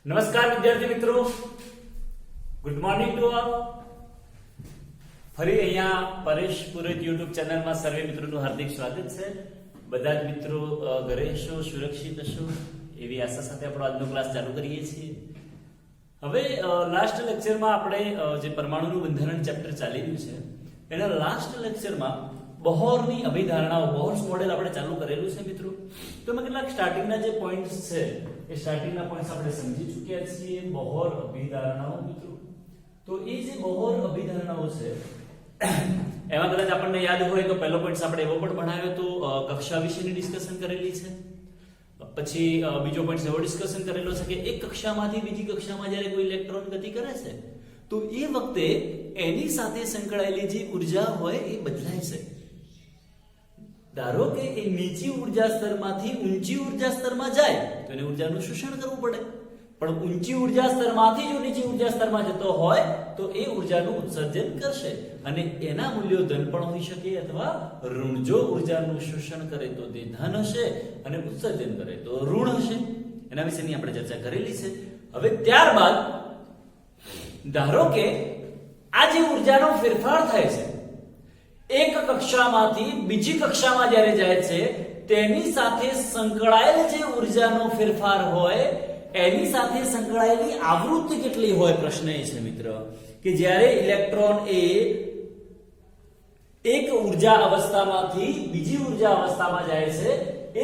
નમસ્કાર વિદ્યાર્થી મિત્રો, ગુડ મોર્નિંગ ટુ ઓલ. ફરી અહીંયા પરેશ પુરોહિત યુટ્યુબ ચેનલમાં સર્વે મિત્રોનું હાર્દિક સ્વાગત છે. બધા જ મિત્રો ઘરે હશો, સુરક્ષિત હશો એવી આશા સાથે આપણો આજનો ક્લાસ ચાલુ કરીએ છીએ. હવે લાસ્ટ લેક્ચરમાં આપણે જે પરમાણુનું બંધારણ ચેપ્ટર ચાલી રહ્યું છે એના લાસ્ટ લેક્ચરમાં બોહરની અભિધારણાઓ, બોહર્સ મોડેલ આપણે ચાલુ કરેલું છે મિત્રો. તો એમાં કેટલાક સ્ટાર્ટિંગના જે પોઈન્ટ્સ છે એ સ્ટાર્ટિંગના પોઈન્ટ્સ આપણે સમજી ચૂક્યા છીએ. બોહર અભિધારણાઓ મિત્રો, તો એ જે બોહર અભિધારણાઓ છે એમાં કદાચ આપણને યાદ હોય તો પહેલો પોઈન્ટ આપણે એવો પણ ભણાવ્યો તો કક્ષા વિશેની ડિસ્કશન કરેલી છે. પછી બીજો પોઈન્ટ એવો ડિસ્કશન કરેલો છે કે એક કક્ષામાંથી બીજી કક્ષામાં જ્યારે કોઈ ઇલેક્ટ્રોન ગતિ કરે છે તો એ વખતે એની સાથે સંકળાયેલી જે ઉર્જા હોય એ બદલાય છે. ધારો કે એ નીચી ઉર્જા સ્તરમાંથી ઊંચી ઉર્જા સ્તરમાં જાય તો એને ઉર્જાનું શોષણ કરવું પડે, પણ ઊંચી ઉર્જા સ્તરમાંથી જો નીચી ઉર્જા સ્તરમાં જતો હોય તો એ ઉર્જાનું ઉત્સર્જન કરશે અને એના મૂલ્યો ધન પણ હોઈ શકે અથવા ઋણ. જો ઉર્જાનું શોષણ કરે તો તે ધન હશે અને ઉત્સર્જન કરે તો ઋણ હશે. એના વિશેની આપણે ચર્ચા કરેલી છે. હવે ત્યારબાદ ધારો કે આ જે ઉર્જાનો ફેરફાર થાય છે એક કક્ષામાંથી બીજી કક્ષામાં જ્યારે જાય છે તેની સાથે સંકળાયેલ જે ઉર્જાનો ફેરફાર હોય એની સાથે સંકળાયેલી આવૃત્તિ કેટલી હોય, પ્રશ્ન એ છે મિત્ર કે જ્યારે ઇલેક્ટ્રોન એ એક ઉર્જા અવસ્થામાંથી બીજી ઉર્જા અવસ્થામાં જાય છે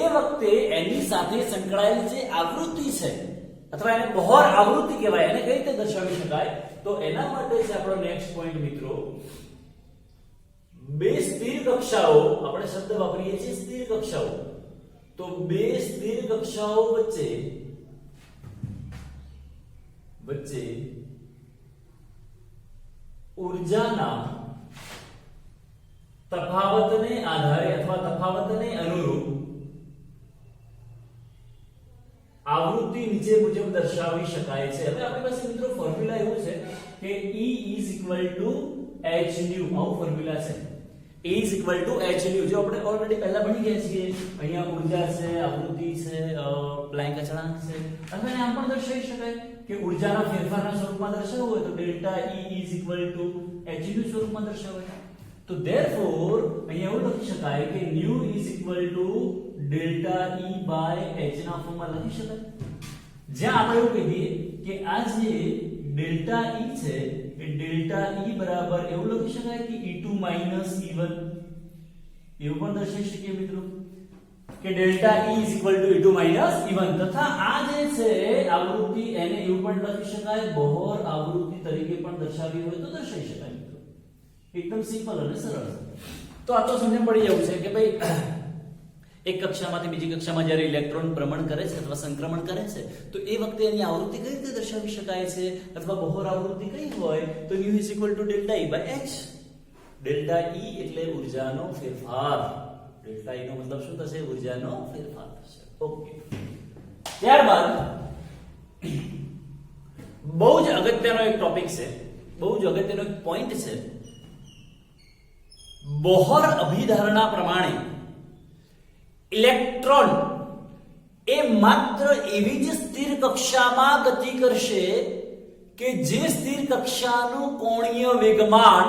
એ વખતે એની સાથે સંકળાયેલ જે આવૃત્તિ છે અથવા એને બોહર આવૃત્તિ કહેવાય, એને કઈ રીતે દર્શાવી શકાય તો એના માટે છે આપણો નેક્સ્ટ પોઈન્ટ મિત્રો, બે સ્થિર કક્ષાઓ. આપણે શબ્દ વાપરીએ છીએ સ્થિર કક્ષાઓ. તો બે સ્થિર કક્ષાઓ વચ્ચે ઉર્જાના તફાવતને આધારે અથવા તફાવતને અનુરૂપ આવૃત્તિ નીચે મુજબ દર્શાવી શકાય છે. હવે આપણી પાસે મિત્રો ફોર્મ્યુલા એવું છે કે E h nu, આવું ફોર્મ્યુલા છે. E h nu જો આપણે ઓલરેડી પહેલા ભણી ગયા છીએ. અહીંયા ઉર્જા છે, આવૃત્તિ છે, પ્લાન્ક અચળાંક છે. અને આમ પણ દર્શાવી શકાય કે ઉર્જાના ફેરફારના સ્વરૂપમાં દર્શાવવું હોય તો ડેલ્ટા E h nu સ્વરૂપમાં દર્શાવાય. તો therefore અહીંયા એવું લખી શકાય કે nu delta E by h ના ફોર્મમાં લખી શકાય. જ્યાં આપણે એવું કહી દઈએ કે આ જે ડેલ્ટા E છે એ ડેલ્ટા E બરાબર એવું લખી શકાય કે E2 E1, એવું પણ દર્શાવી શકીએ મિત્રો કે ડેલ્ટા E E2 E1. તથા આ જે છે આવૃત્તિ એને એવું પણ લખી શકાય, બોહર આવૃત્તિ તરીકે પણ દર્શાવી હોય તો દર્શાવી શકાય મિત્રો. એકદમ સિમ્પલ અને સરળ. તો આ તો સમજણ પડી જવું છે કે ભાઈ એક કક્ષામાંથી બીજી કક્ષામાં જ્યારે ઇલેક્ટ્રોન ભ્રમણ કરે છે અથવા સંક્રમણ કરે છે તો એ વખતે એની આવૃત્તિ કઈ રીતે દર્શાવી શકાય છે અથવા બોહર આવૃત્તિ કઈ હોય તો nu delta E by h. Delta E એટલે ઉર્જાનો ફેરફાર. ડેલ્ટા E નો મતલબ શું થશે? ઉર્જાનો ફેરફાર થશે. ઓકે. ત્યારબાદ બહુ જ અગત્યનો એક ટોપિક છે, બહુ જ અગત્યનો એક પોઈન્ટ છે. બોહર અભિધારણા પ્રમાણે ઇલેક્ટ્રોન એ માત્ર એવી જ સ્થિર કક્ષામાં ગતિ કરશે કે જે સ્થિર કક્ષાનું કોણીય વેગમાન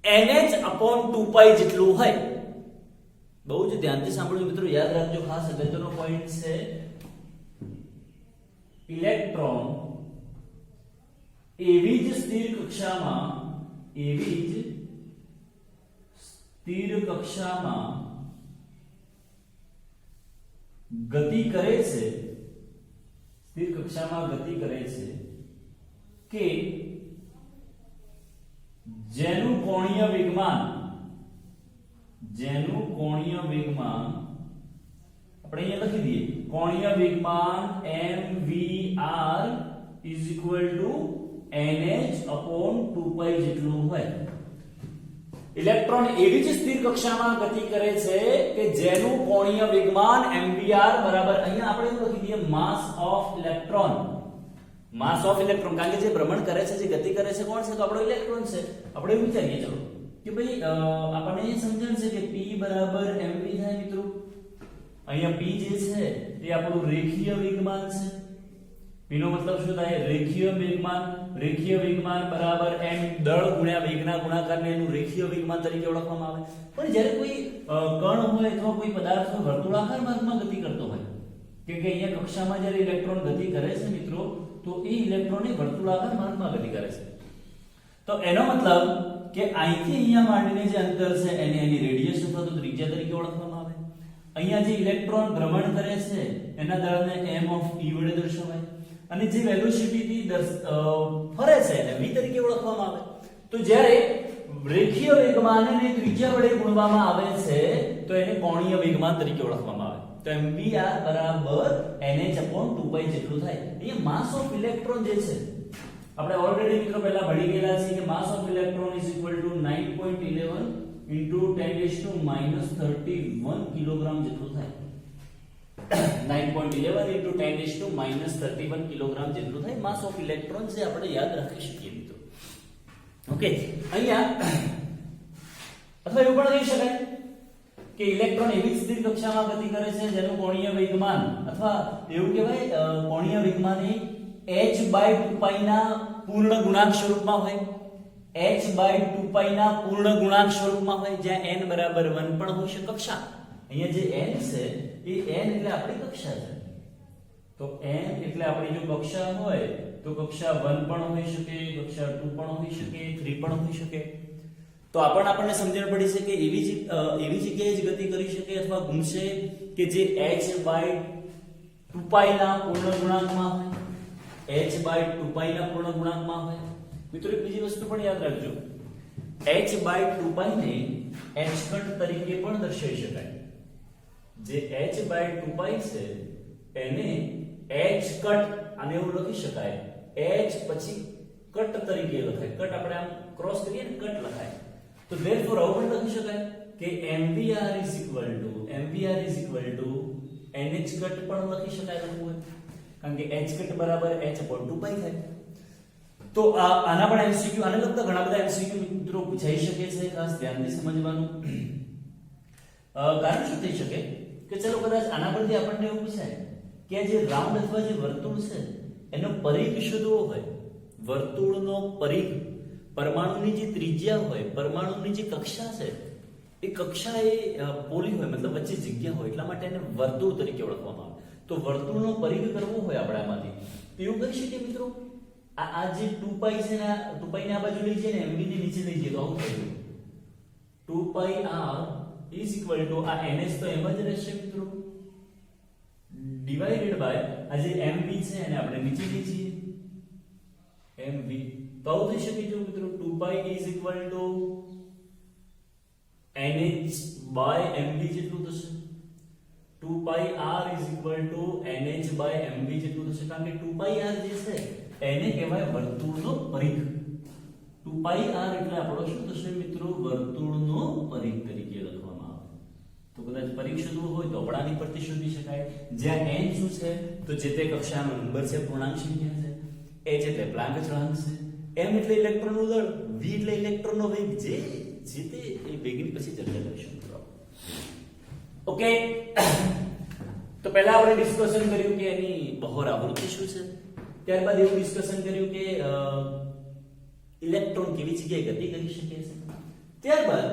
nh/2π જેટલું હોય. બહુ જ ધ્યાનથી સાંભળજો મિત્રો, યાદ રાખજો, ખાસ અગત્યનો પોઈન્ટ છે. ઇલેક્ટ્રોન એવી જ સ્થિર કક્ષામાં ગતિ કરે છે, સ્થિર કક્ષામાં ગતિ કરે છે કે જેનું કોણીય વેગમાન આપણે અહીંયા લખી દઈએ, કોણીય વેગમાન mvr nh/2π જેટલું હોય. ઇલેક્ટ્રોન એવી જ સ્થિર કક્ષામાં ગતિ કરે છે કે જેનું કોણીય વેગમાન mvr બરાબર, અહીંયા આપણે એવું લખી દઈએ માસ of electron. Mass of electron, કારણ કે જે ભ્રમણ કરે છે, જે ગતિ કરે છે કોણ છે? તો આપણો ઇલેક્ટ્રોન છે. આપણે એવું વિચારીએ ચલો કે ભાઈ આપણને એ સમજણ છે કે P બરાબર mv થાય મિત્રો. અહીંયા P જે છે એ આપણું રેખીય વેગમાન છે. p નો મતલબ શું થાય? રેખીય વેગમાન બરાબર m દળ ગુણ્યા વેગના ગુણાકારને એનું રેખીય વેગમાન તરીકે ઓળખવામાં આવે. પણ જ્યારે કોઈ કણ હોય અથવા કોઈ પદાર્થ વર્તુળાકાર માર્ગમાં ગતિ કરતો હોય, કે અહીંયા કક્ષામાં જ્યારે ઇલેક્ટ્રોન ગતિ કરે છે મિત્રો, તો એ ઇલેક્ટ્રોન વર્તુળાકાર માર્ગમાં ગતિ કરે છે. તો એનો મતલબ કે અહીંથી અહીંયા માંડીને જે અંતર છે એને એની રેડિયસ અથવા તો ત્રિજ્યા તરીકે ઓળખવામાં આવે. અહીંયા જે ઇલેક્ટ્રોન ભ્રમણ કરે છે એના દળને m ઓફ e વડે દર્શાવાય, અને જે વેલોસિટી થી ફરે છે એને v તરીકે ઓળખવામાં આવે. તો જ્યારે રેખીય વેગમાનને ત્રિજ્યા વડે ગુણવામાં આવે છે તો એને કોણીય વેગમાન તરીકે ઓળખવામાં આવે. તો mvr બરાબર nh/2π જેટલું થાય. અહીંયા માસ ઓફ ઇલેક્ટ્રોન જે છે આપણે ઓલરેડી મિત્રો પહેલા ભણી ગયેલા છે કે માસ of electron is equal to 9.11 into 10⁻31 kilogram જેટલું થાય. 9.11 into 10⁻31 કિલોગ્રામ જેટલું થાય માસ ઓફ ઇલેક્ટ્રોન, જે આપણે યાદ રાખી શકીએ મિત્રો. ઓકે, અહીંયા અથવા એવું પણ કહી શકાય કે ઇલેક્ટ્રોન એવી સ્થિર કક્ષામાં ગતિ કરે છે જેનું કોણીય વેગમાન, અથવા એવું કહેવાય કોણીય વેગમાન એ h/2π ના પૂર્ણ ગુણાંક સ્વરૂપમાં હોય. h/2π ના પૂર્ણ ગુણાંક સ્વરૂપમાં હોય, જ્યાં n બરાબર 1 પણ હોય છે કક્ષા. અહીંયા જે n છે એ n એટલે આપણી કક્ષા છે. તો n એટલે આપણી જો કક્ષા હોય તો કક્ષા 1 પણ હોઈ શકે, કક્ષા 2 પણ હોઈ શકે, 3 પણ હોઈ શકે. તો આપણને સમજણ પડી છે કે એવી જગ્યાએ જ ગતિ કરી શકે અથવા ઘૂમશે કે જે h/2π ના પૂર્ણ ગુણાંકમાં હોય. h/2π ના પૂર્ણ ગુણાંકમાં હોય. મિત્રો એક બીજી વસ્તુ પણ યાદ રાખજો, h/2π ને h કટ તરીકે પણ દર્શાવી શકાય. જે h/2π છે એને h કટ આને એવું લખી શકાય, h પછી કટ તરીકે લખાય. કટ આપણે આમ ક્રોસ કરીએ ને કટ લખાય. તો therefore આવું પણ લખી શકાય કે mvr nh કટ પણ લખી શકાય લખવું હોય, કારણ કે h કટ બરાબર h/2π થાય. તો આના પણ એમસીક્યુ, આને લગતા ઘણા બધા એમસીક્યુ મિત્રો પૂછાઈ શકે છે, ખાસ ધ્યાનથી સમજવાનું. કારણ શું થઈ શકે કે ચલો કદાચ આના પરથી આપણને એવું પૂછાય કે જે રાઉન્ડ અથવા જે વર્તુળ છે એનો પરિઘ શોધવો હોય. વર્તુળનો પરિઘ, પરમાણુની જે ત્રિજ્યા હોય, પરમાણુની જે કક્ષા છે એ કક્ષા એ પોલી હોય, મતલબ વચ્ચે જગ્યા હોય, એટલા માટે એને વર્તુળ તરીકે ઓળખવામાં આવે. તો વર્તુળનો પરિઘ કરવો હોય આપણામાંથી એવું કહી શકીએ મિત્રો. આ જે 2π છે ને, 2π ને આ બાજુ લઈ જઈએ ને, mv ને નીચે લઈ જઈએ તો આવું થઈ ગયું. 2πr is equal to આ ns તો એમ જ રહેશે મિત્રો, ડિવાઇડેડ બાય આ જે mv છે એને આપણે નીચે લઈ જઈએ mv. તો આવું થઈ શકે જો મિત્રો, 2π is equal to nh by mv જેટલું થશે. 2πr is equal to nh by mv જેટલું થશે, કારણ કે 2πr જે છે એને કહેવાય વર્તુળનો પરિઘ. 2πr એટલે આપણો શું થશે મિત્રો? વર્તુળનો પરિઘ તરીકે લખવામાં આવે. તો કદાચ પરિઘ શોધવું હોય તો આપણાની પરથી શોધી શકાય. જ્યાં n શું છે તો જે તે કક્ષાનો નંબર છે, પૂર્ણાંક સંખ્યા છે. h એટલે પ્લાન્ક અચળાંક છે. m એટલે ઇલેક્ટ્રોનનું દળ, v એટલે ઇલેક્ટ્રોનનો વેગ. જે તે એ વેગની પછી ચર્ચા કરીશું મિત્રો. ઓકે, તો પહેલા આપણે ડિસ્કશન કર્યું કે એની બહોર આવૃત્તિ શું છે. ત્યારબાદ એવું ડિસ્કશન કર્યું કે ઇલેક્ટ્રોન કેવી જગ્યાએ ગતિ કરી શકે છે. ત્યારબાદ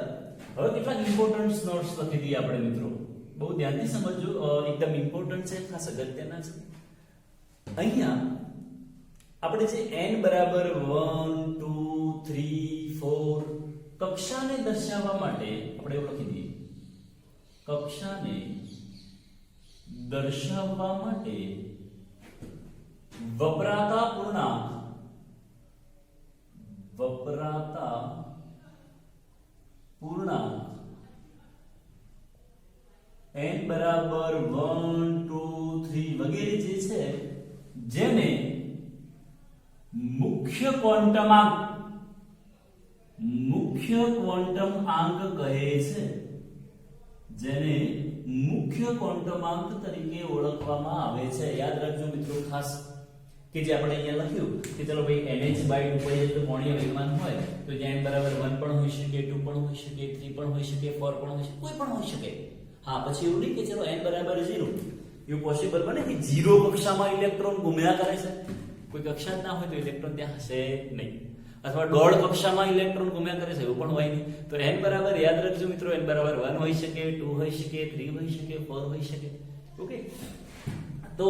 હવે કેટલાક ઇમ્પોર્ટન્ટ નોટ્સ લખી દઈએ આપણે મિત્રો. બહુ ધ્યાનથી સમજજો, એકદમ ઇમ્પોર્ટન્ટ છે, ખાસ અગત્યના છે. અહીંયા આપણે જે n બરાબર 1 2 3 4 કક્ષાને દર્શાવવા માટે આપણે એવું લખી દઈએ, કક્ષાને દર્શાવવા માટે વપરાતા પૂર્ણાંક n બરાબર 1 2 3 વગેરે જે છે જેને મુખ્ય ક્વોન્ટમ આંક કહે છે, જેને મુખ્ય ક્વોન્ટમ તરીકે ઓળખવામાં આવે છે. યાદ રાખજો મિત્રો ખાસ કે જે આપણે અહીંયા લખ્યું કે ચલો ભાઈ nh/2π જેટલું કોણીય વેગમાન હોય તો જ્યાં n બરાબર 1 પણ હોઈ શકે, 2 પણ હોઈ શકે, 3 પણ હોઈ શકે, 4 પણ હોઈ શકે, કોઈ પણ હોઈ શકે. હા, પછી એવું નહીં કે ચલો n બરાબર 0 એવું પોસિબલ બને કે 0 કક્ષામાં ઇલેક્ટ્રોન ઘૂમ્યા કરે છે? કોઈ કક્ષા જ ના હોય તો ઇલેક્ટ્રોન ત્યાં હશે નહીં. અથવા દોઢ કક્ષામાં ઇલેક્ટ્રોન ઘૂમ્યા કરે છે એવું પણ હોય નહીં. તો n બરાબર યાદ રાખજો મિત્રો, n બરાબર 1 હોઈ શકે, 2 હોઈ શકે, 3 હોઈ શકે, 4 હોઈ શકે. ઓકે, તો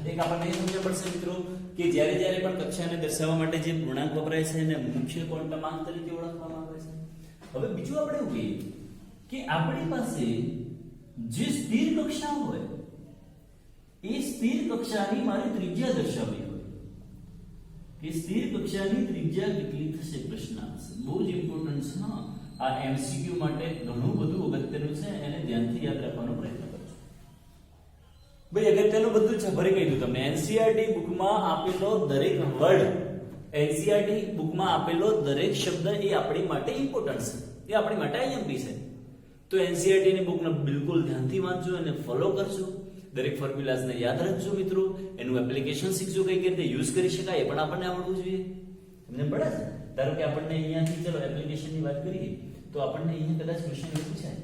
એક આપણને એ સમજવું પડશે મિત્રો કે જ્યારે જ્યારે પણ કક્ષાને દર્શાવવા માટે જે પૂર્ણાંક વપરાય છે એને મુખ્ય ક્વોન્ટમ તરીકે ઓળખવામાં આવે છે. હવે બીજું આપણે એવું કહીએ કે આપણી પાસે જે સ્થિર કક્ષા હોય એ સ્થિર કક્ષાની મારે ત્રિજ્યા દર્શાવવી હોય કે સ્થિર કક્ષાની ત્રિજ્યા કેટલી થશે પ્રશ્ન આવશે. બહુ જ ઇમ્પોર્ટન્ટ છે. હા, આ એમસીક્યુ માટે ઘણું બધું અગત્યનું છે, એને ધ્યાનથી યાદ રાખવાનો પ્રયત્ન કરજો. ભાઈ અગત્યનું બધું છે, ફરી કહી દઉં તમને. એનસીઈઆરટી બુકમાં આપેલો દરેક વર્ડ, એનસીઈઆરટી બુકમાં આપેલો દરેક શબ્દ એ આપણી માટે ઇમ્પોર્ટન્ટ છે, એ આપણી માટે આઈએમપી છે. તો એનસીઈઆરટી ની બુકને બિલકુલ ધ્યાનથી વાંચજો અને ફોલો કરજો. દરેક ફોર્મ્યુલાઝને યાદ રાખજો મિત્રો. એનું એપ્લિકેશન શીખજો, કઈ રીતે યુઝ કરી શકાય એ પણ આપણને આવડવું જોઈએ. તમને પડે છે? ધારો કે આપણને અહીંયાથી ચલો એપ્લિકેશનની વાત કરીએ તો આપણને અહીંયા કદાચ ક્વેશ્ચન એવું પૂછાય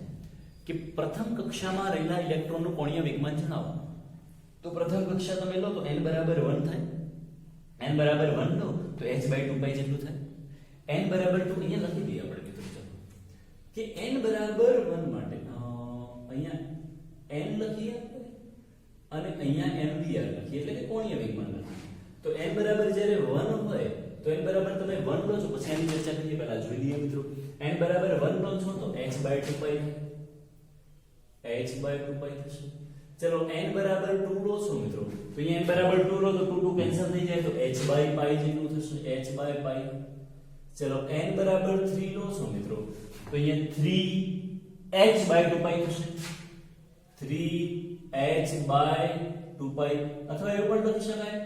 કે પ્રથમ કક્ષામાં રહેલા ઇલેક્ટ્રોનનું કોણીય વેગમાન જણાવો. તો પ્રથમ કક્ષા તમે લો તો n બરાબર 1 થાય. n બરાબર 1 લો તો h/2π જેટલું થાય. n બરાબર 2 અહીંયા લખી દઈએ આપણે મિત્રો. ચલો કે n બરાબર 1 માટે અહીંયા n લખીએ અને અહીંયા mvr લખીએ, એટલે કે કોણીય વેગમાન લખીએ. તો n બરાબર જ્યારે 1 હોય તો n બરાબર તમે 1 લો છો, પછી આની ચર્ચા કરીએ, પહેલા જોઈ લઈએ મિત્રો. n બરાબર 1 લો છો તો h/2π h/2π થશે. ચલો n બરાબર 2 લો છો મિત્રો તો અહીંયા n બરાબર 2 લો તો 2 2 કેન્સલ થઈ જાય તો h/π જેટલું થશે, h/π. ચલો n બરાબર 3 લો છો મિત્રો તો અહીંયા 3h/2π થશે, 3h/2π. અથવા એવું પણ લખી શકાય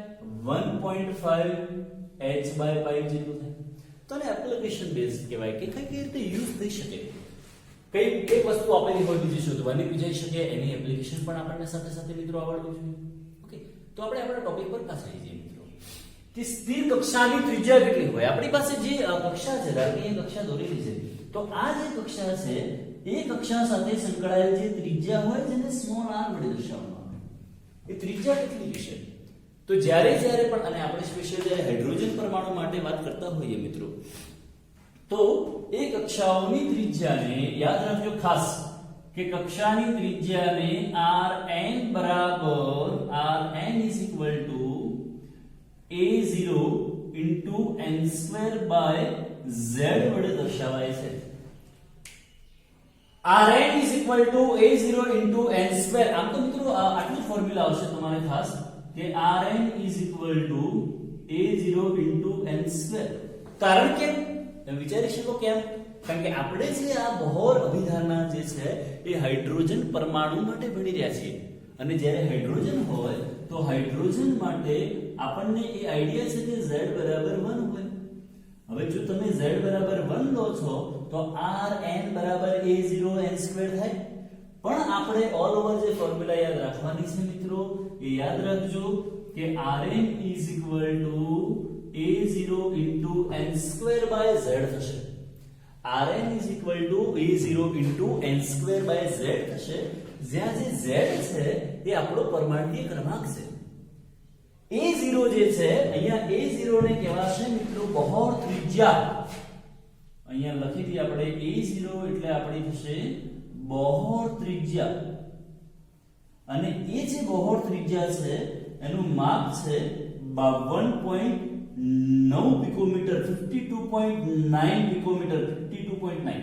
1.5h/π જેટલું થાય. તો આને એપ્લિકેશન બેઝ કહેવાય કે કઈ રીતે યુઝ થઈ શકે. કઈ એક વસ્તુ આપેલી હોય બીજી શોધવાની બીજાઈ શકે, એની એપ્લિકેશન પણ આપણને સાથે સાથે મિત્રો આવડવું જોઈએ. ઓકે, તો આપણે આપણા ટોપિક પર પાછા જઈએ મિત્રો કે સ્થિર કક્ષાની ત્રિજ્યા કેટલી હોય. આપણી પાસે જે કક્ષા છે, ધારો કે એ કક્ષા દોરેલી છે, તો આ જે કક્ષા છે એ કક્ષા સાથે સંકળાયેલ જે ત્રિજ્યા હોય જેને સ્મોલ r વડે દર્શાવવામાં આવે, એ ત્રિજ્યા કેટલી હશે. તો જ્યારે જ્યારે પણ, અને આપણે સ્પેશિયલ જ્યારે હાઇડ્રોજન પરમાણુ માટે વાત કરતા હોઈએ મિત્રો, તો એ કક્ષાઓની ત્રિજ્યાને યાદ રાખજો ખાસ કે કક્ષાની ત્રિજ્યાને rn બરાબર rn is equal to a0 into n² by z વડે દર્શાવાય છે. rn is equal to a0 into n². આમ તો મિત્રો આટલું ફોર્મ્યુલા આવશે તમારે ખાસ કે rn is equal to a0 into n². કારણ કે વિચારી શકો કેમ? કારણ કે આપણે જે આ બોહર અભિધારણા જે છે એ હાઇડ્રોજન પરમાણુ માટે ભણી રહ્યા છીએ, અને જ્યારે હાઇડ્રોજન હોય તો હાઇડ્રોજન માટે આપણને એ આઈડિયા છે કે z બરાબર 1 હોય. હવે જો તમે z બરાબર 1 લો છો તો rn બરાબર a0 n² થાય. પણ આપણે ઓલ ઓવર જે ફોર્મ્યુલા યાદ રાખવાની છે મિત્રો, એ યાદ રાખજો કે rn is equal to a0 into n² by z થશે. rn is equal to a0 into n² by z થશે. જ્યાં જે z છે એ આપણો પરમાણ્વીય ક્રમાંક છે. a0 જે છે અહીંયા a0 ને કહેવાશે મિત્રો બોહર ત્રિજ્યા. અહીંયા લખી દઈએ આપણે a0 એટલે આપણી થશે બોહર ત્રિજ્યા, અને એ જે બોહર ત્રિજ્યા છે એનું માપ છે 52.9 પિકોમીટર, 52.9 પિકોમીટર, 52.9.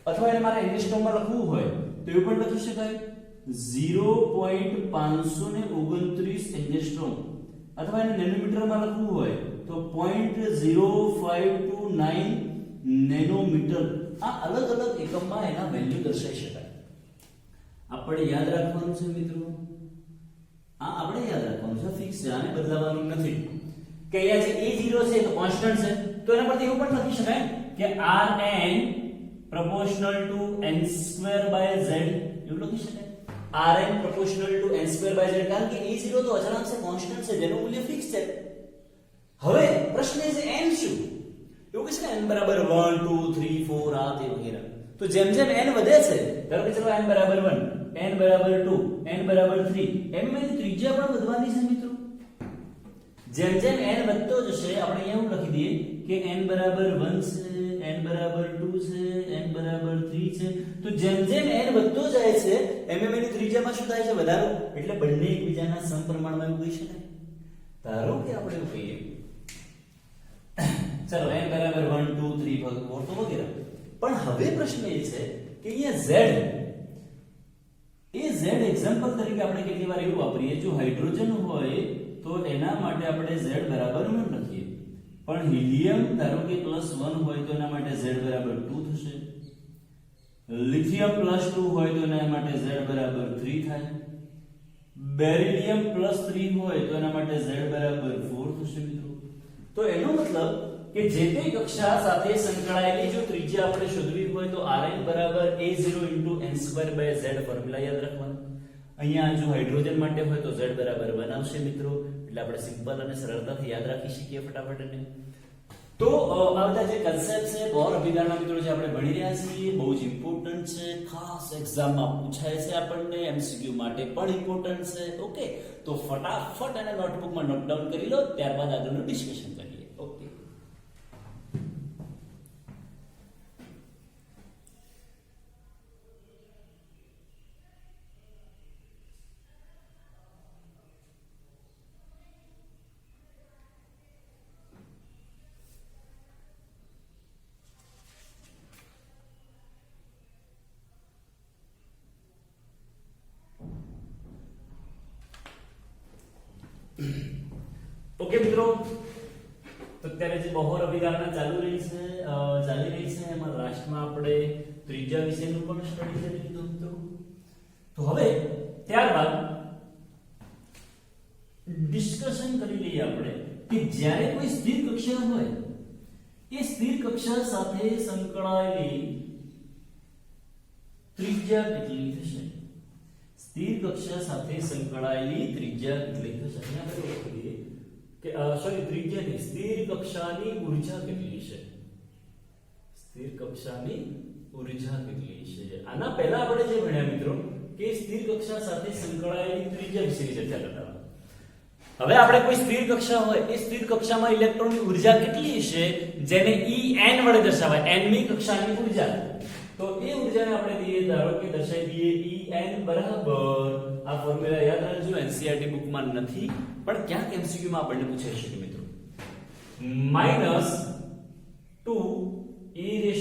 અથવા એને મારે એંગસ્ટ્રોમમાં લખવું હોય તો એવું પણ લખી શકાય 0.529 એંગસ્ટ્રોમ. અથવા એને નેનોમીટરમાં લખવું હોય તો 0.0529 નેનોમીટર. આ અલગ અલગ એકમમાં એના વેલ્યુ દર્શાવી શકાય. આપણે યાદ રાખવાનું છે મિત્રો, આ આપણે યાદ રાખવાનું છે, ફિક્સ છે, આને બદલાવાનું નથી. કે અહીંયા જે a0 છે તો કોન્સ્ટન્ટ છે, તો એના પરથી એવું પણ લખી શકાય કે rn proportional to n² by z. એવું લખી શકાય rn proportional to n² by z, કારણ કે a0 તો અચળાંક છે, કોન્સ્ટન્ટ છે, જેનું મૂલ્ય ફિક્સ છે. હવે પ્રશ્ન છે n શું? એવું કે છે n બરાબર 1 2 3 4 આ તે વગેરે. તો જેમ જેમ n વધે છે, ધારો કે ચલો n બરાબર 1, n બરાબર 2 n બરાબર 3 એમ એની ત્રિજ્યા પણ વધવાની છે મિત્રો. જેમ જેમ n વધતો જશે આપણે અહીંયા એવું લખી દઈએ કે n બરાબર 1 છે, n બરાબર 2 છે, n બરાબર 3 છે. તો જેમ જેમ n વધતો જાય છે એમ એની ત્રિજ્યામાં શું થાય છે? વધારો. એટલે બંને એકબીજાના સમપ્રમાણમાં એવું કહી શકાય. ધારો કે આપણે એવું કહીએ ચલો n બરાબર 1 2 3 4 તો વગેરે. પણ હવે પ્રશ્ન એ છે કે અહીંયા z એક્ઝામ્પલ તરીકે આપણે કેટલી વાર એવું વાપરીએ, જો હાઇડ્રોજન હોય તો એના માટે આપણે z બરાબર 1 લખીએ, પણ હિલિયમ ધારો કે +1 હોય તો એના માટે z બરાબર 2 થશે, લિથિયમ +2 હોય તો એના માટે z બરાબર 3 થાય, બેરિલિયમ +3 હોય તો એના માટે z બરાબર 4 થશે મિત્રો. તો એનો મતલબ કે જે તે કક્ષા સાથે સંકળાયેલી જો ત્રિજ્યા આપણે શોધવી હોય તો Rn બરાબર a0 * n2/z ફોર્મ્યુલા યાદ રાખવાનું. અહીંયા જો હાઇડ્રોજન માટે હોય તો z બરાબર 1 આવશે મિત્રો. એટલે આપણે સિમ્પલ અને સરળતાથી યાદ રાખી શકીએ ફટાફટ એને. તો આ બધા જે કન્સેપ્ટ છે બોર અભિધારણા મિત્રો જે આપણે ભણી રહ્યા છીએ બહુ જ ઇમ્પોર્ટન્ટ છે, ખાસ એક્ઝામમાં પૂછાય છે આપણને, એમસીક્યુ માટે પણ ઇમ્પોર્ટન્ટ છે. ઓકે, તો ફટાફટ એને નોટબુકમાં નોટ ડાઉન કરી લો, ત્યારબાદ આગળનું ડિસ્કશન કરીએ. ઓકે, ઓકે મિત્રો, તો અત્યારે જે બહોર અભિધારણા ચાલી રહી છે એમાં લાસ્ટમાં આપણે ત્રીજા વિષયનું પણ સ્ટડી કરી લીધું મિત્રો. તો હવે ત્યારબાદ ડિસ્કશન કરી લઈએ આપણે કે જ્યારે કોઈ સ્થિર કક્ષા હોય એ સ્થિર કક્ષા સાથે સંકળાયેલી ત્રિજ્યા કેટલી થશે? સ્થિર કક્ષા સાથે સંકળાયેલી ત્રિજ્યા કેટલી થશે? અહીંયા આપણે લખી દઈએ કે ત્રિજ્યાની સ્થિર કક્ષાની ઊર્જા કેટલી છે? સ્થિર કક્ષાની ઊર્જા કેટલી છે? આના પહેલા આપણે જે ભણ્યા મિત્રો કે સ્થિર કક્ષા સાથે સંકળાયેલી ત્રિજ્યા વિશે ચર્ચા કરતા. હવે આપણે કોઈ સ્થિર કક્ષા હોય એ સ્થિર કક્ષામાં ઇલેક્ટ્રોનની ઊર્જા કેટલી છે જેને En વડે દર્શાવાય, n મી કક્ષાની ઊર્જા. તો એ ઊર્જાને આપણે દઈએ, ધારો કે દર્શાવી દઈએ En બરાબર, આ ફોર્મ્યુલા યાદ રાખજો, એનસીઈઆરટી બુકમાં નથી પણ ક્યાંક એમસીક્યુ માં આપણને પૂછાઈ શકે મિત્રો, -2e⁴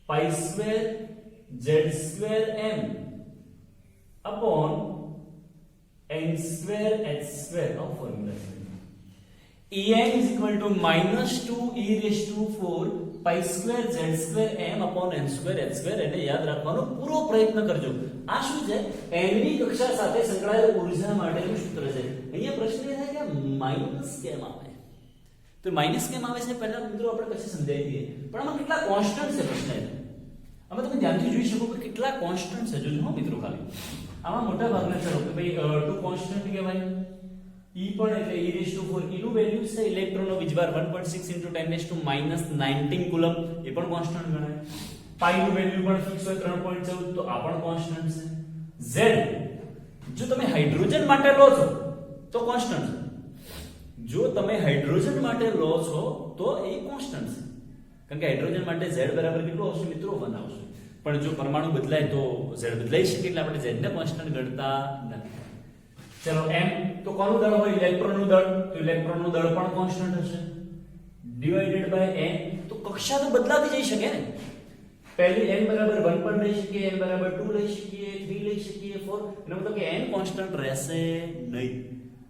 π² z²m n²h². આ ફોર્મ્યુલા છે. En = -2e⁴ π²z²m n²h². એને યાદ રાખવાનો પૂરો પ્રયત્ન કરજો. આ શું છે? n ની કક્ષા સાથે સંકળાયેલ ઊર્જા માટેનું સૂત્ર છે. અહીંયા પ્રશ્ન એ થાય કે માઈનસ કેમ આવે? તો માઈનસ કેમ આવે છે પહેલા મિત્રો આપણે પછી સમજાવી દઈએ, પણ આમાં કેટલા કોન્સ્ટન્ટ છે પ્રશ્ન એ. આમાં તમે ધ્યાનથી જોઈ શકો કે કેટલા કોન્સ્ટન્ટ છે. જોજો મિત્રો ખાલી આમાં મોટા ભાગના ચલો કે ભાઈ 2 કોન્સ્ટન્ટ કહેવાય. E પણ એટલે e⁴ e નું વેલ્યુ છે ઇલેક્ટ્રોનનો વીજભાર 1.6 × 10⁻19 કુલમ, એ પણ કોન્સ્ટન્ટ ગણાય. પાઈ નું વેલ્યુ પણ ફિક્સ હોય 3.14, તો આ પણ કોન્સ્ટન્ટ છે. Z જો તમે હાઇડ્રોજન માટે લો છો તો કોન્સ્ટન્ટ છે. જો તમે હાઇડ્રોજન માટે લો છો તો એ કોન્સ્ટન્ટ છે, કારણ કે હાઇડ્રોજન માટે Z બરાબર કેટલું આવશે મિત્રો? 1 આવશે. પણ જો પરમાણુ બદલાય તો Z બદલાઈ શકે, એટલે આપણે Z ને કોન્સ્ટન્ટ ગણતા નથી. ચલો m તો કોનું દળ હોય? ઇલેક્ટ્રોનનું દળ. તો ઇલેક્ટ્રોનનું દળ પણ કોન્સ્ટન્ટ હશે ડિવાઇડેડ બાય n. તો કક્ષા તો બદલાતી જઈ શકે ને. પહેલી n બરાબર 1 પણ લઈ શકીએ, n બરાબર 2 લઈ શકીએ, 3 લઈ શકીએ, 4. એનો મતલબ કે n કોન્સ્ટન્ટ રહેશે નહીં,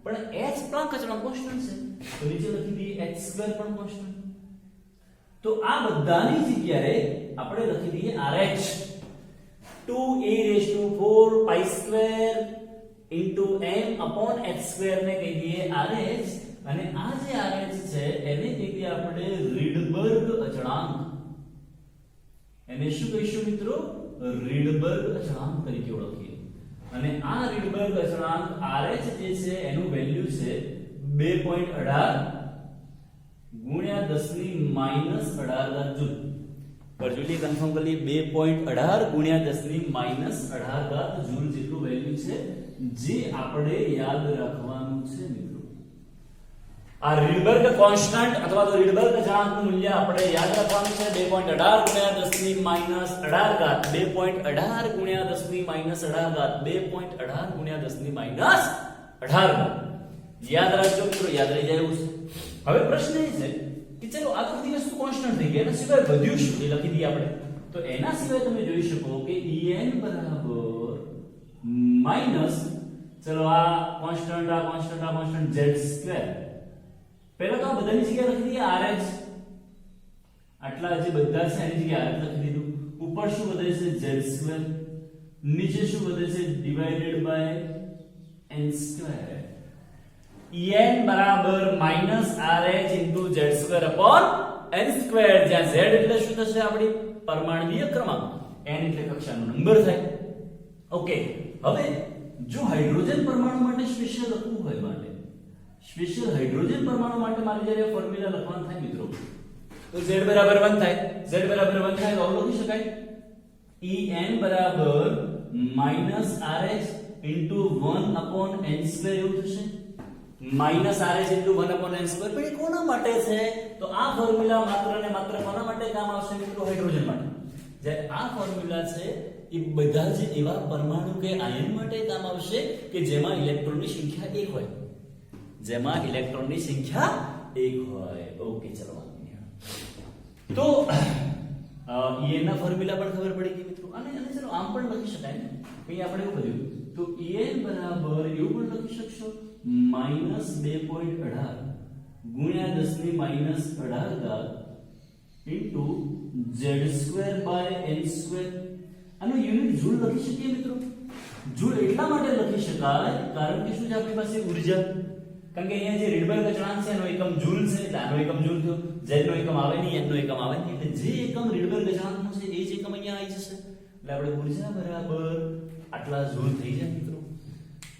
પણ h પ્લસ અચળાંક કોન્સ્ટન્ટ છે. તો નીચે લખી દઈએ h² પણ કોન્સ્ટન્ટ. તો આ બધાની જગ્યાએ આપણે લખી દઈએ RH 2e⁴ π² m/h² ને કહી દઈએ RH, અને આ જે RH છે એને કહી દઈએ આપણે રીડબર્ગ અચળાંક. એને શું કહીશું મિત્રો? રીડબર્ગ અચળાંક તરીકે ઓળખીએ. અને આ રીડબર્ગ અચળાંક RH જે છે એનું વેલ્યુ છે 2.18 × 10⁻18 જૂલ. પર જુલીએ કન્ફર્મ કરી લઈએ 2.18 ગુણ્યા 10 ની માઈનસ 18 ઘાત જૂલ જેટલું વેલ્યુ છે જે આપણે યાદ રાખવાનું છે મિત્રો આ રીડબર્ગ કોન્સ્ટન્ટ અથવા તો રીડબર્ગ અચળાંકનું મૂલ્ય આપણે યાદ રાખવાનું છે 2.18 ગુણ્યા 10 ની માઈનસ 18 ઘાત 2.18 ગુણ્યા 10 ની માઈનસ 18 ઘાત 2.18 ગુણ્યા 10 ની માઈનસ 18 ઘાત યાદ રાખજો મિત્રો યાદ રહી જાય એવું છે હવે પ્રશ્ન એ છે કે ચલો આ બધી વસ્તુ કોન્સ્ટન્ટ થઈ ગઈ એના સિવાય વધ્યું શું એ લખી દઈએ આપણે તો એના સિવાય તમે જોઈ શકો કે en બરાબર માઈનસ ચલો આ કોન્સ્ટન્ટ z2 પહેલા તો આ બધાની જગ્યાએ લખી દઈએ rh આટલા જે બધા છે એની જગ્યાએ rh લખી દીધું ઉપર શું વધે છે z2 નીચે શું વધે છે ડિવાઇડેડ બાય n2 en બરાબર -rh z2 upon n2 જ્યાં z એટલે શું થશે આપણી પરમાણ્વીય ક્રમાંક n એટલે કક્ષાનો નંબર થાય ઓકે હવે જો હાઇડ્રોજન પરમાણુ માટે સ્પેશિયલ લખવું હોય માટે સ્પેશિયલ હાઇડ્રોજન પરમાણુ માટે મારે જ્યારે ફોર્મ્યુલા લખવાનું થાય મિત્રો તો z બરાબર 1 થાય z બરાબર 1 થાય તો લખી શકાય en બરાબર -rh 1 upon n2 એવું થશે -rh 1 upon n2 પણ એ કોના માટે છે તો આ ફોર્મ્યુલા માત્ર ને માત્ર કોના માટે કામ આવશે મિત્રો હાઇડ્રોજન માટે જ્યારે આ ફોર્મ્યુલા છે એ બધા જ એવા પરમાણુ કે આયન માટે કામ આવશે કે જેમાં ઇલેક્ટ્રોનની સંખ્યા 1 હોય જેમાં ઇલેક્ટ્રોનની સંખ્યા 1 હોય ઓકે ચલો તો en ના ફોર્મ્યુલા પણ ખબર પડી ગઈ મિત્રો અને ચલો આમ પણ લખી શકાય ને અહીં આપણે એવું કર્યું તો en બરાબર એવું પણ લખી શકશો -2.18 ગુણ્યા 10 ની -18 ઘાત ઇન્ટુ z2 બાય n2 આનો યુનિટ જૂલ લખી શકીએ મિત્રો જૂલ એટલા માટે લખી શકાય કારણ કે શું છે આપણી પાસે ઊર્જા કારણ કે અહીંયા જે રીડબર્ગ અચળાંક છે એનો એકમ જૂલ છે એટલે આનો એકમ જૂલ થયો z નો એકમ આવે નહીં n નો એકમ આવે નહીં એટલે જે એકમ રીડબર્ગ અચળાંકનો છે એ જ એકમ અહીંયા આવી જશે એટલે આપણે ઊર્જા બરાબર આટલા જૂલ થઈ જાય મિત્રો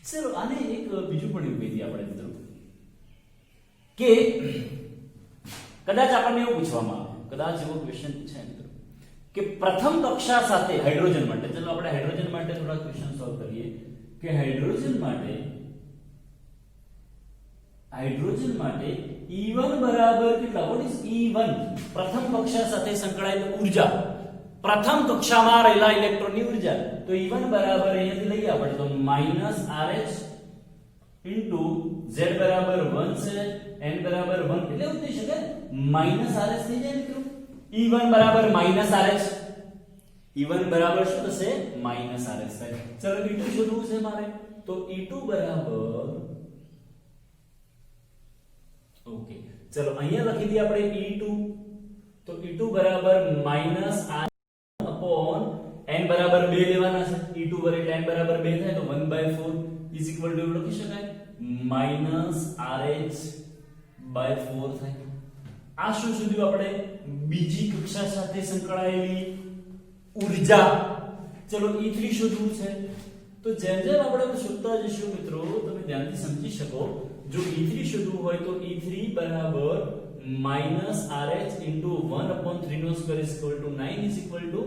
ચલો આને એક બીજું પણ એવું કહી દઈએ આપણે મિત્રો કે કદાચ આપણને એવું પૂછવામાં આવે કદાચ એવો ક્વેશ્ચન પૂછાય મિત્રો કે પ્રથમ કક્ષા સાથે હાઇડ્રોજન માટે ચલો આપણે હાઇડ્રોજન માટે થોડા ક્વેશ્ચન સોલ્વ કરીએ કે હાઇડ્રોજન માટે E1 બરાબર કેટલા વોટ ઇઝ E1 પ્રથમ કક્ષા સાથે સંકળાયેલ ઊર્જા પ્રથમ કક્ષામાં રહેલા ઇલેક્ટ્રોનની ઊર્જા તો E1 બરાબર અહીંયાથી લઈએ આપણે તો -rh z બરાબર 1 છે n બરાબર 1 એટલે એવું થઈ શકે -rh થઈ જાય મિત્રો E1 બરાબર -rh E1 બરાબર શું થશે -rh થાય ચલો E2 શોધવું છે મારે તો E2 બરાબર ઓકે ચલો અહીંયા લખી દઈએ આપણે E2 તો E2 બરાબર -r upon n બરાબર 2 લેવાના છે E2 એટલે n બરાબર 2 થાય તો 1/4 ઇઝ ઇક્વલ ટુ લખી શકાય -rh/4 થાય આ શું શોધ્યું આપણે બીજી કક્ષા સાથે સંકળાયેલી ઊર્જા ચલો E3 શોધવું છે તો જેમ જેમ આપણે શોધતા જઈશું મિત્રો તમે ધ્યાનથી સમજી શકો જો E3 શોધવું હોય તો E3 બરાબર -rh 1 upon 3 નો square is equal to 9 is equal to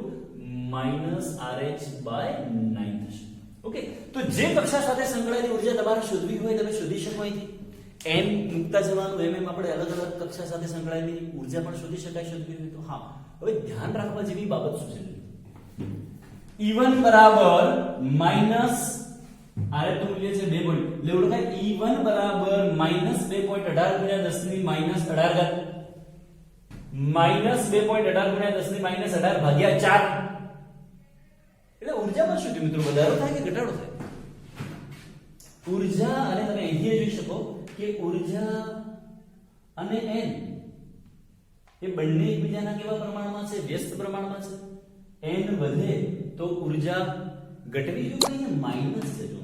-rh/9 થશે ઓકે તો જે કક્ષા સાથે સંકળાયેલી ઊર્જા તમારે શોધવી હોય તમે શોધી શકો અહીંથી n મુક્તા જવાનું એમ આપણે અલગ અલગ કક્ષા સાથે સંકળાયેલી ઊર્જા પણ શોધી શકાય શોધવી હોય તો હા હવે ધ્યાન રાખવા જેવી બાબત શું છે E1 બરાબર માઈનસ આરે તો મૂલ્ય છે 2 પોઈન્ટ એટલે ઓળખાય E1 બરાબર -2.18 ગુણ્યા 10 ની -18 ઘાત -2.18 ગુણ્યા 10 ની -18 ભાગ્યા 4 એટલે ઊર્જામાં શું થયું મિત્રો વધારો થાય કે ઘટાડો થાય ઊર્જા અને તમે અહીંથી જોઈ શકો કે ઊર્જા અને n એ બંને એકબીજાના કેવા પ્રમાણમાં છે વ્યસ્ત પ્રમાણમાં છે n વધે તો ઊર્જા ઘટવી જોઈએ અહીંયા માઈનસ છે જો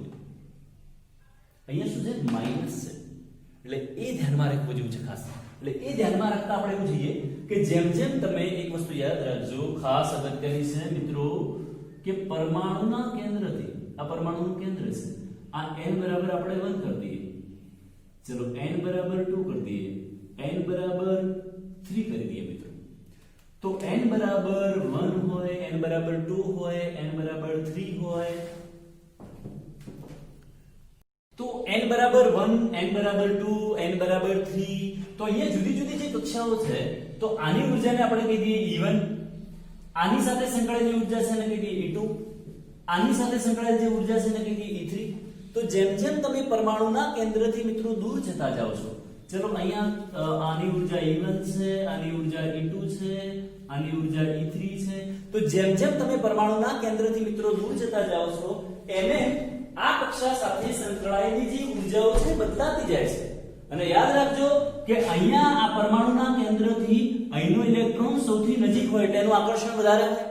અહીંયા શું છે માઈનસ છે એટલે એ ધ્યાનમાં રાખવું જેવું છે ખાસ એટલે એ ધ્યાનમાં રાખતા આપણે એવું જોઈએ કે જેમ જેમ તમે એક વસ્તુ યાદ રાખજો ખાસ અગત્યની છે મિત્રો કે પરમાણુના કેન્દ્રથી આ પરમાણુનું કેન્દ્ર છે આ n બરાબર આપણે 1 કરી દઈએ ચલો n બરાબર 2 કરી દઈએ n બરાબર 3 કરી દઈએ મિત્રો તો n બરાબર 1 હોય, n બરાબર 2 હોય, n બરાબર 3 હોય, તો n બરાબર 1, n બરાબર 2, n બરાબર 3, તો અહીંયા જુદી જુદી જે કક્ષાઓ છે તો આની ઉર્જાને આપણે કહી દઈએ E1, આની સાથે સંકળાયેલી ઉર્જા છે એને કહી દઈએ E2, આની સાથે સંકળાયેલી જે ઉર્જા છે એને કહી દઈએ E3. તો જેમ જેમ તમે પરમાણુના કેન્દ્રથી મિત્રો દૂર જતા જાવ છો, ચલો અહીંયા આની ઉર્જા E1 છે, આની ઉર્જા E2 છે, આની ઉર્જા E3 છે, તો જેમ જેમ તમે પરમાણુના કેન્દ્રથી મિત્રો દૂર જતા જાવ છો એમ આ કક્ષા સાથે સંકળાયેલી જે ઉર્જાઓ છે બદલાતી જાય છે. અને યાદ રાખજો કે અહીંયા આ પરમાણુના કેન્દ્રથી અહીંનો ઇલેક્ટ્રોન સૌથી નજીક હોય એટલે એનું આકર્ષણ વધારે હોય.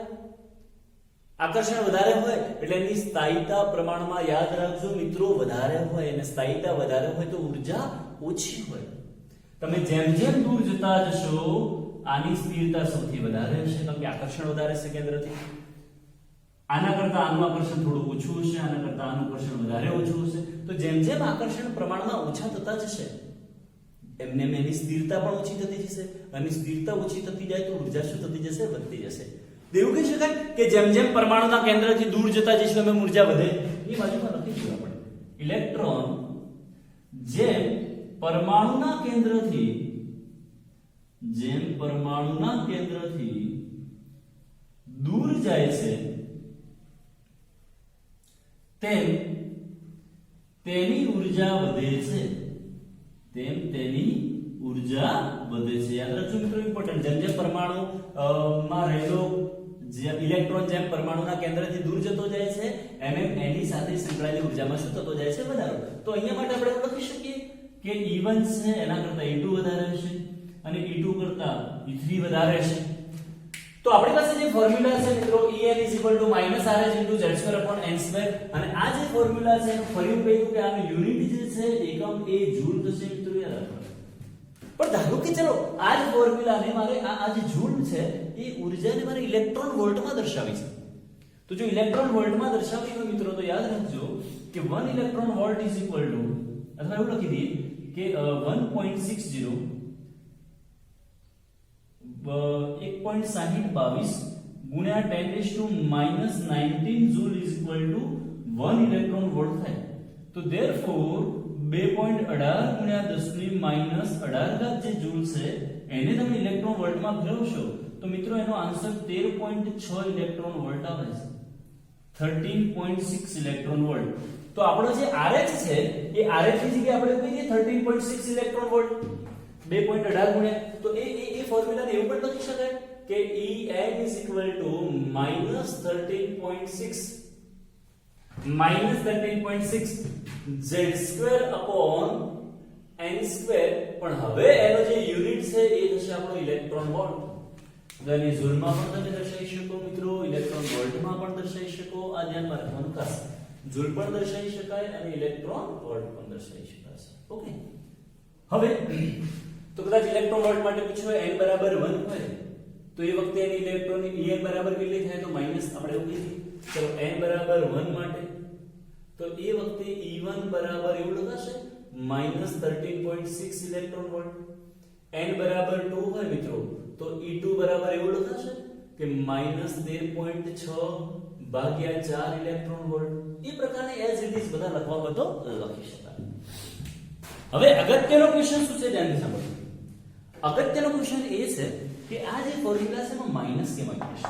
આકર્ષણ વધારે હોય એટલે એની સ્થાયીતા પ્રમાણમાં યાદ રાખજો મિત્રો વધારે હોય, અને સ્થાયીતા વધારે હોય તો ઉર્જા ઓછી હોય. તમે જેમ જેમ દૂર જતા જશો આની સ્થિરતા સૌથી વધારે હશે, કારણ કે આકર્ષણ વધારે છે કેન્દ્રથી. આના કરતા આનું આકર્ષણ થોડું ઓછું હશે, આના કરતા આનું આકર્ષણ વધારે ઓછું હશે. તો જેમ જેમ આકર્ષણ પ્રમાણમાં ઓછા થતા જશે એમને એની સ્થિરતા પણ ઓછી થતી જશે, અને સ્થિરતા ઓછી થતી જાય તો ઉર્જા શું થતી જશે? વધતી જશે. એવું કહી શકાય કે જેમ જેમ પરમાણુના કેન્દ્રથી દૂર જતા જઈશું એમ ઉર્જા વધે. એ બાજુમાં લખીશું આપણે ઇલેક્ટ્રોન જેમ પરમાણુના કેન્દ્રથી દૂર જાય છે તેમ તેની ઉર્જા વધે છે. યાદ રાખજો મિત્રો, ઇમ્પોર્ટન્ટ. જેમ જેમ પરમાણુ માં રહેલો જે ઇલેક્ટ્રોન જેમ પરમાણુના કેન્દ્રથી દૂર જતો જાય છે એમ એની સાથે સંકળાયેલી ઉર્જામાં શું થતો જાય છે? વધારો. તો અહીંયા માટે આપણે એવું લખી શકીએ કે E1 છે એના કરતા E2 વધારે હશે, અને E2 કરતા E3 વધારે હશે. તો આપણી પાસે જે ફોર્મ્યુલા છે મિત્રો En -RH/z2/n2, અને આ જે ફોર્મ્યુલા છે ફરી હું કહ્યું કે આનું યુનિટ જે છે એકમ એ જૂલ થશે મિત્રો, યાદ રાખો. પણ ધારો કે ચલો આ જ ફોર્મ્યુલાને મારે આ જે જૂલ છે એ ઉર્જાને મારે ઇલેક્ટ્રોન વોલ્ટમાં દર્શાવી છે. તો જો ઇલેક્ટ્રોન વોલ્ટમાં દર્શાવી હોય મિત્રો તો યાદ રાખજો કે 1 electron volt is equal to, અથવા એવું લખી દઈએ કે 1.60 1.6022 ગુણ્યા 10⁻⁻19 joule is equal to 1 electron volt થાય. તો ધેરફોર 2.18 ગુણ્યા 10⁻18 જે જૂલ છે એને તમે ઇલેક્ટ્રોન વોલ્ટમાં ફેરવશો તો મિત્રો એનો આન્સર 13.6 ઇલેક્ટ્રોન વોલ્ટ આવે છે. 13.6 ઇલેક્ટ્રોન વોલ્ટ. તો આપણો જે RH છે એ RH ની જગ્યાએ આપણે કહીએ 13.6 ઇલેક્ટ્રોન વોલ્ટ 2.18 ગુણ્યા, તો એ ફોર્મ્યુલાને એવું પણ લખી શકાય કે En is equal to -13.6 z² upon n². પણ હવે એનો જે યુનિટ છે એ થશે આપણો ઇલેક્ટ્રોન વોલ્ટ. તો એની જૂલમાં પણ તમે દર્શાવી શકો મિત્રો, ઇલેક્ટ્રોન વોલ્ટમાં પણ દર્શાવી શકો. આ ધ્યાનમાં રાખવાનું ખાસ, જૂલ પણ દર્શાવી શકાય અને ઇલેક્ટ્રોન વોલ્ટ પણ દર્શાવી શકાય. ઓકે, હવે તો કદાચ ઇલેક્ટ્રોન વોલ્ટ માટે પૂછ્યું હોય n બરાબર 1 હોય તો એ વખતે એની ઇલેક્ટ્રોનની En બરાબર કેટલી થાય? તો માઈનસ આપણે એવું કહીએ. ચલો n બરાબર 1 માટે તો એ વખતે E1 બરાબર એવું લખાશે -13.6 ઇલેક્ટ્રોન વોલ્ટ. n બરાબર 2 હોય મિત્રો તો E2 બરાબર એવું લખાશે કે -13.6 ભાગ્યા 4 ઇલેક્ટ્રોન વોલ્ટ. એ પ્રકારે એઝ ઇટ ઇઝ બધા લખવા બધો લખી શકાય. હવે અગત્યનો ક્વેશ્ચન શું છે? ધ્યાનથી સાંભળો. અગત્યનો ક્વેશ્ચન એ છે કે આ જે ફોર્મ્યુલા છે એમાં માઈનસ કેમ આવે છે?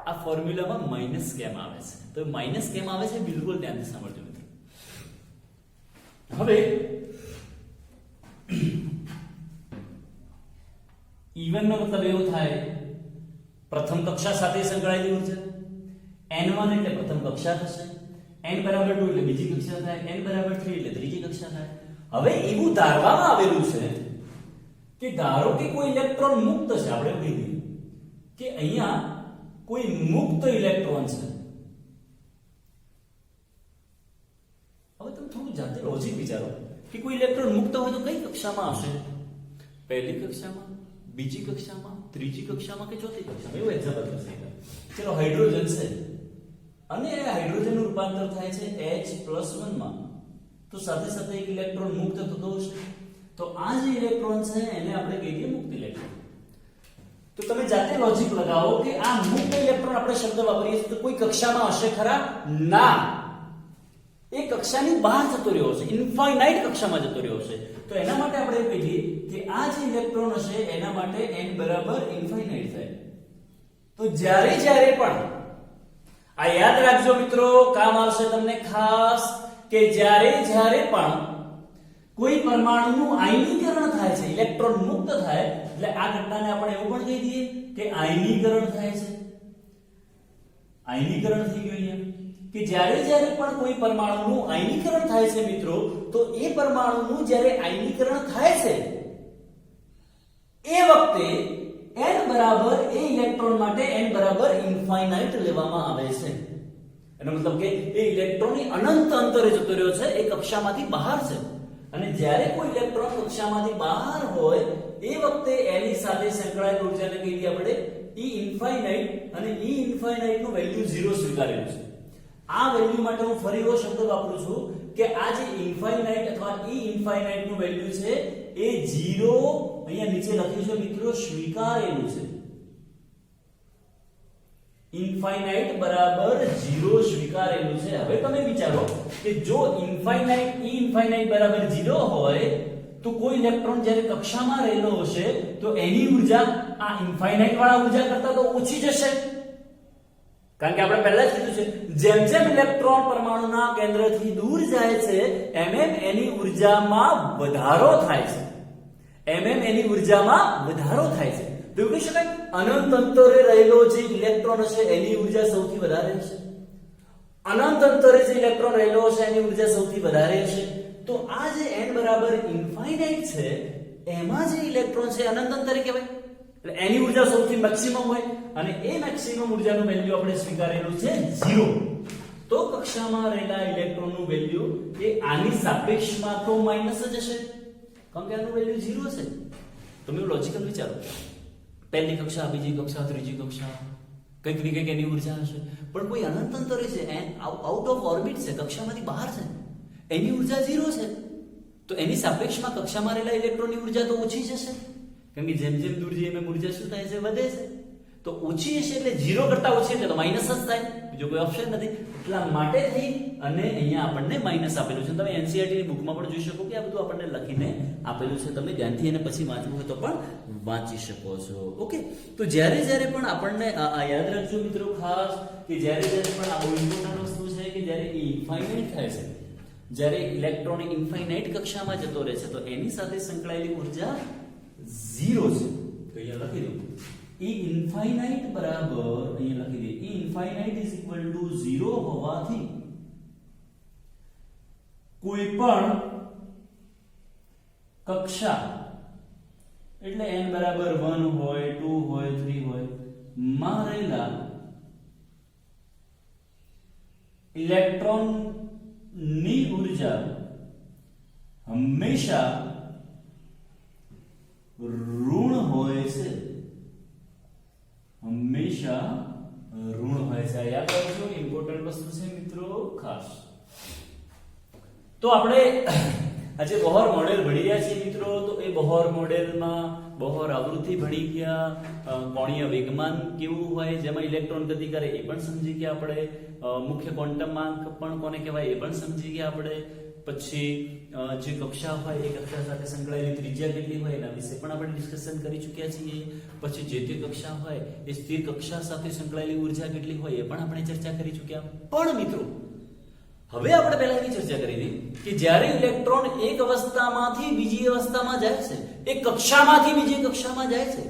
આ ફોર્મ્યુલામાં માઈનસ કેમ આવે છે? તો માઈનસ કેમ આવે છે બિલકુલ ધ્યાનથી સાંભળજો મિત્રો. હવે E1 નો મતલબ એવો થાય પ્રથમ કક્ષા સાથે સંકળાયેલી ઉર્જા. N1 એટલે પ્રથમ કક્ષા થશે, n બરાબર 2 એટલે બીજી કક્ષા થાય, n બરાબર 3 એટલે ત્રીજી કક્ષા થાય. હવે એવું ધારવામાં આવેલું છે કે ધારો કે કોઈ ઇલેક્ટ્રોન મુક્ત છે, આપણે કહી દઈએ કે અહીંયા કોઈ મુક્ત ઇલેક્ટ્રોન છે. હવે તમે થોડું જાતે લોજિક વિચારો કે કોઈ ઇલેક્ટ્રોન મુક્ત હોય તો કઈ કક્ષામાં હશે? પહેલી કક્ષામાં, બીજી કક્ષામાં, ત્રીજી કક્ષામાં કે ચોથી કક્ષામાં? એવું એક્ઝામ્પલ થશે. ચલો હાઇડ્રોજન છે અને હાઇડ્રોજનનું રૂપાંતર થાય છે H+1 માં, તો સાથે સાથે એક ઇલેક્ટ્રોન મુક્ત થતો હશે. તો આ જે ઇલેક્ટ્રોન છે એને આપણે કહીએ મુક્ત ઇલેક્ટ્રોન. તો તમે જાતે લોજિક લગાવો કે આ મુક્ત ઇલેક્ટ્રોન આપણે શબ્દ વાપરીએ છીએ તો કોઈ કક્ષામાં હશે ખરા? ના, એ કક્ષાની બહાર જતો રહ્યો છે, ઇન્ફાઇનાઇટ કક્ષામાં જતો રહ્યો છે. તો એના માટે આપણે એવું કહીએ કે આ જે ઇલેક્ટ્રોન હશે એના માટે n બરાબર ઇન્ફાઇનાઇટ થાય. તો જ્યારે પણ આ યાદ રાખજો મિત્રો, કામ આવશે તમને ખાસ, કે જ્યારે પણ કોઈ પરમાણુનું આયનીકરણ થાય છે, ઇલેક્ટ્રોન મુક્ત થાય, એટલે આ ઘટનાને આપણે એવું પણ કહી દઈએ કે આયનીકરણ થાય છે. આયનીકરણ થઈ ગયું અહીંયા, કે જ્યારે પણ કોઈ પરમાણુનું આયનીકરણ થાય છે મિત્રો, તો એ પરમાણુનું જ્યારે આયનીકરણ થાય છે એ વખતે n બરાબર એ ઇલેક્ટ્રોન માટે n બરાબર ઇન્ફાઇનાઇટ લેવામાં આવે છે. એનો મતલબ કે એ ઇલેક્ટ્રોન અનંત અંતરે જતો રહ્યો છે, એ કક્ષામાંથી બહાર છે. અને જ્યારે કોઈ ઇલેક્ટ્રોન કક્ષામાંથી બહાર હોય એ વખતે એની સાથે સંકળાયેલ ઊર્જાને કહીએ આપણે E ઇન્ફાઇનાઇટ, અને E ઇન્ફાઇનાઇટ નું વેલ્યુ 0 સ્વીકારેલું છે. આ વેલ્યુ માટે હું ફરી એવો શબ્દ વાપરું છું કે આ જે ઇન્ફાઇનાઇટ અથવા E ઇન્ફાઇનાઇટ નું વેલ્યુ છે એ 0 અહીંયા નીચે લખ્યું છે મિત્રો, સ્વીકારેલું છે. ઇન્ફાઇનાઇટ બરાબર 0 સ્વીકારેલું છે. હવે તમે વિચારો કે જો ઇન્ફાઇનાઇટ E ઇન્ફાઇનાઇટ બરાબર 0 હોય તો કોઈ ઇલેક્ટ્રોન જ્યારે કક્ષામાં રહેલો હશે તો એની ઊર્જા આ ઇન્ફાઇનાઇટ વાળા ઊર્જા કરતા તો ઓછી જશે. કારણ કે આપણે પહેલા જ કીધું છે, જેમ ઇલેક્ટ્રોન પરમાણુના કેન્દ્રથી દૂર જાય છે એમ એની ઊર્જામાં વધારો થાય છે. એની ઊર્જામાં વધારો થાય છે. તો એવું કહી શકાય અનંત અંતરે રહેલો જે ઇલેક્ટ્રોન હશે એની ઊર્જા સૌથી વધારે હશે. અનંત અંતરે જે ઇલેક્ટ્રોન રહેલો હશે એની ઊર્જા સૌથી વધારે હશે. તો આ જે n બરાબર ઇન્ફાઇનાઇટ છે એમાં જે ઇલેક્ટ્રોન છે અનંત અંતરે કહેવાય, એટલે એની ઊર્જા સૌથી મેક્સિમમ હોય, અને એ મેક્સિમમ ઊર્જાનું વેલ્યુ આપણે સ્વીકારેલું છે 0. તો કક્ષામાં રહેલા ઇલેક્ટ્રોનનું વેલ્યુ એ આની સાપેક્ષમાં તો માઈનસ જ હશે, કારણ કે આનું વેલ્યુ 0 છે. તમે લોજિકલ વિચારો, પહેલી કક્ષા, બીજી કક્ષા, ત્રીજી કક્ષા, કંઈક ને કંઈક એની ઊર્જા હશે, પણ કોઈ અનંત અંતરે છે, આઉટ ઓફ ઓર્બિટ છે, કક્ષામાંથી બહાર છે, એની ઊર્જા 0 છે. તો એની સાપેક્ષમાં કક્ષામાં રહેલા ઇલેક્ટ્રોનની ઊર્જા તો ઓછી જ હશે, કેમ કે જેમ દૂર જઈએ એમ ઊર્જા શું થાય છે? વધે છે. તો ઓછી હશે એટલે 0 કરતા ઓછી એટલે તો માઈનસ જ થાય, બીજો કોઈ ઓપ્શન નથી. એટલા માટે થઈ અને અહીંયા આપણને માઈનસ આપેલું છે. તમે એનસીઈઆરટી ની બુકમાં પણ જોઈ શકો કે આ બધું આપણને લખીને આપેલું છે. તમે ધ્યાનથી એને પછી વાંચવું હોય તો પણ વાંચી શકો છો. ઓકે, તો જ્યારે પણ આપણને આ યાદ રાખજો મિત્રો ખાસ, કે જ્યારે પણ આ બહુ ઇમ્પોર્ટન્ટ વસ્તુ છે કે જ્યારે એ ઇન્ફાઇનાઇટ થાય છે, જ્યારે ઇલેક્ટ્રોન ઇન્ફાઇનાઇટ કક્ષામાં જતો રહે છે તો એની સાથે સંકળાયેલી ઊર્જા 0 છે. તો અહીંયા લખી દઉં E ઇન્ફાઇનાઇટ બરાબર, અહીંયા લખી દે E infinite is equal to 0 હોવાથી કોઈ પણ કક્ષા, એટલે n બરાબર 1 હોય, 2 હોય, 3 હોય માં રહેલા ઇલેક્ટ્રોન ની ઊર્જા હંમેશા ઋણ હોય છે. હંમેશા ઋણ હોય છે. યાદ રાખજો, ઇમ્પોર્ટન્ટ વસ્તુ છે મિત્રો ખાસ. તો આપણે આજે બોહર મોડેલ ભણી રહ્યા છીએ મિત્રો. તો એ બોહર મોડેલમાં બોહર આવૃત્તિ ભણી ગયા, કોણીય વેગમાન કેવું હોય, જેમાં ઇલેક્ટ્રોન ગતિ કરે એ પણ સમજી ગયા આપણે, મુખ્ય ક્વોન્ટમાંક પણ કોને કહેવાય એ પણ સમજી ગયા આપણે. પછી જે કક્ષા હોય એ કક્ષા સાથે સંકળાયેલી ત્રિજ્યા કેટલી હોય એના વિશે પણ આપણે ડિસ્કશન કરી ચૂક્યા છીએ. પછી જે તે કક્ષા હોય એ સ્થિર કક્ષા સાથે સંકળાયેલી ઊર્જા કેટલી હોય એ પણ આપણે ચર્ચા કરી ચૂક્યા. પણ મિત્રો હવે આપણે પહેલા એની ચર્ચા કરી હતી કે જ્યારે ઇલેક્ટ્રોન એક અવસ્થામાંથી બીજી અવસ્થામાં જાય છે, એક કક્ષામાંથી બીજી કક્ષામાં જાય છે,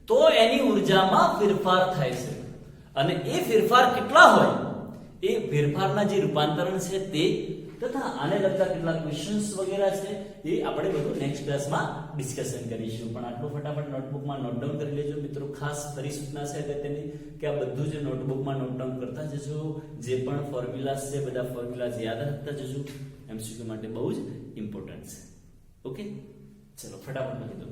તો એની ઊર્જામાં ફેરફાર થાય છે. અને એ ફેરફાર કેટલા હોય, એ ફેરફારના જે રૂપાંતરણ છે તે તથા આને લગતા કેટલાક ક્વેશ્ચન્સ વગેરે છે એ આપણે બધું નેક્સ્ટ ક્લાસમાં ડિસ્કશન કરીશું. પણ આટલું ફટાફટ નોટબુકમાં નોટ ડાઉન કરી લેજો મિત્રો. ખાસ ફરી સૂચના છે અગત્યની કે આ બધું જ નોટબુકમાં નોટ ડાઉન કરતા જજો. જે પણ ફોર્મ્યુલાસ છે બધા ફોર્મ્યુલાસ યાદ રાખતા જજો. એમસીક્યુ માટે બહુ જ ઇમ્પોર્ટન્ટ છે. ઓકે, ચલો ફટાફટ લખી દો.